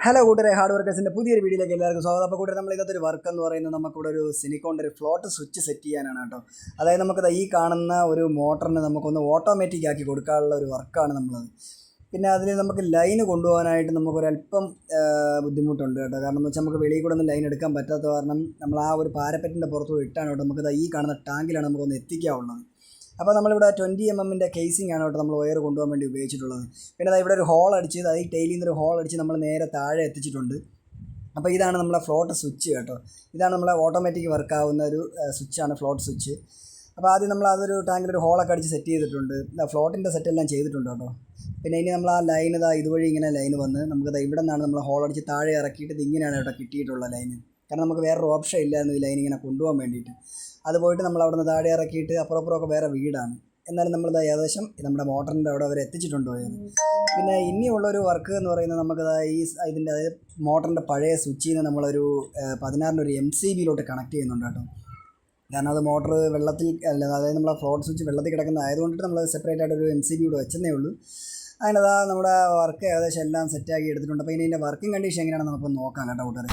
Hello കൂട്ടരെ, hard വർക്കേഴ്സിൻ്റെ പുതിയൊരു വീഡിയോയിലേക്ക് എല്ലാവർക്കും സ്വാഗതം. അപ്പോൾ കൂട്ടരെ, നമ്മൾ ഇന്നത്തെ ഒരു വർക്ക് എന്ന് പറയുന്നത് നമുക്കിവിടെ ഒരു സിനിക്കോണിൻ്റെ ഒരു ഫ്ലോട്ട് സ്വിച്ച് സെറ്റ് ചെയ്യാനാണ് കേട്ടോ. അതായത് നമുക്കത് ഈ കാണുന്ന ഒരു മോട്ടറിന് നമുക്കൊന്ന് ഓട്ടോമാറ്റിക് ആക്കി കൊടുക്കാനുള്ള ഒരു വർക്കാണ് നമ്മളത്. പിന്നെ അതിൽ നമുക്ക് ലൈന് കൊണ്ടുപോകാനായിട്ട് നമുക്കൊരല്പം ബുദ്ധിമുട്ടുണ്ട് കേട്ടോ. കാരണം എന്ന് വെച്ചാൽ നമുക്ക് വെളിയിൽ കൂടെ ഒന്നും ലൈൻ എടുക്കാൻ പറ്റാത്ത കാരണം നമ്മൾ ആ ഒരു പാരപ്പറ്റിൻ്റെ പുറത്തുകൂടെ ഇട്ടാണ് കേട്ടോ നമുക്കത് ഈ കാണുന്ന ടാങ്കിലാണ് നമുക്കൊന്ന് എത്തിക്കാവുള്ളത്. അപ്പോൾ നമ്മളിവിടെ 20 mm കേസിംഗ് ആണ് കേട്ടോ നമ്മൾ വയർ കൊണ്ടുപോകാൻ വേണ്ടി ഉപയോഗിച്ചിട്ടുള്ളത്. പിന്നെ അത് ഇവിടെ ഒരു ഹോൾ അടിച്ച്, അത് ഈ ടൈലിൽ നിന്നൊരു ഹോൾ അടിച്ച് നമ്മൾ നേരെ താഴെ എത്തിച്ചിട്ടുണ്ട്. അപ്പോൾ ഇതാണ് നമ്മളെ ഫ്ലോട്ട് സ്വിച്ച് കേട്ടോ. ഇതാണ് നമ്മളെ ഓട്ടോമാറ്റിക് വർക്കാവുന്ന ഒരു സ്വിച്ചാണ് ഫ്ലോട്ട് സ്വിച്ച്. അപ്പോൾ ആദ്യം നമ്മൾ അതൊരു ടാങ്കിലൊരു ഹോളൊക്കെ അടിച്ച് സെറ്റ് ചെയ്തിട്ടുണ്ട്. ഫ്ലോട്ടിൻ്റെ സെറ്റെല്ലാം ചെയ്തിട്ടുണ്ട് കേട്ടോ. പിന്നെ ഇനി നമ്മൾ ആ ലൈൻ ഇതുവഴി ഇങ്ങനെ ലൈൻ വന്ന് നമുക്കത് ഇവിടെ നിന്നാണ് നമ്മൾ ഹോൾ അടിച്ച് താഴെ ഇറക്കിയിട്ട് ഇതിങ്ങനെയാണ് കേട്ടോ കിട്ടിയിട്ടുള്ള ലൈന്. കാരണം നമുക്ക് വേറൊരു ഓപ്ഷൻ ഇല്ലായിരുന്നു ഈ ലൈൻ ഇങ്ങനെ കൊണ്ടുപോകാൻ വേണ്ടിയിട്ട്. അത് പോയിട്ട് നമ്മൾ അവിടെ നിന്ന് താഴെ ഇറക്കിയിട്ട് അപ്പുറമൊക്കെ വേറെ വീടാണ്. എന്നാലും നമ്മളിത് ഏകദേശം നമ്മുടെ മോട്ടറിൻ്റെ അവിടെ വരെ എത്തിച്ചിട്ടുണ്ട് പോയത്. പിന്നെ ഇനിയുള്ളൊരു വർക്ക് എന്ന് പറയുന്നത് നമുക്കത് ഇതിൻ്റെ അതായത് മോട്ടറിൻ്റെ പഴയ സ്വിച്ചിൽ നിന്ന് നമ്മളൊരു 16 ഒരു MCBയിലോട്ട് കണക്ട് ചെയ്യുന്നുണ്ട് കേട്ടോ. കാരണം അത് മോട്ടർ വെള്ളത്തിൽ അല്ല, അതായത് നമ്മളെ ഫ്ലോട്ട് സ്വിച്ച് വെള്ളത്തിൽ കിടക്കുന്ന ആയതുകൊണ്ടിട്ട് നമ്മൾ സെപ്പറേറ്റ് ആയിട്ട് ഒരു MCB ഇവിടെ വെച്ചതേ ഉള്ളൂ. അതിനതാ നമ്മുടെ വർക്ക് ഏകദേശം എല്ലാം സെറ്റാക്കി എടുത്തിട്ടുണ്ട്. അപ്പോൾ ഇനി ഇതിൻ്റെ വർക്കിംഗ് കണ്ടീഷൻ എങ്ങനെയാണെന്ന് നമുക്ക് നോക്കാം കേട്ടോ കൂട്ടുകാരെ.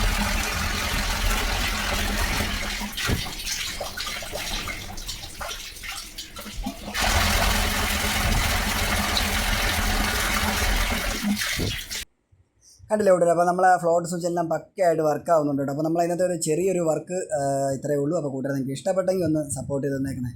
കണ്ടില്ലേ കൂട്ടുകാരെ, അപ്പോൾ നമ്മളെ ഫ്ലോട്ട് സ്വിച്ച് എല്ലാം പക്കയായിട്ട് വർക്ക് ആവുന്നുണ്ട് കേട്ടോ. അപ്പോൾ നമ്മൾ അതിനകത്ത് ഒരു ചെറിയൊരു വർക്ക് ഇത്രയേ ഉള്ളൂ. അപ്പോൾ കൂട്ടുകാരെ, നിങ്ങൾക്ക് ഇഷ്ടപ്പെട്ടെങ്കിൽ ഒന്ന് സപ്പോർട്ട് ചെയ്ത് തന്നേക്കണേ.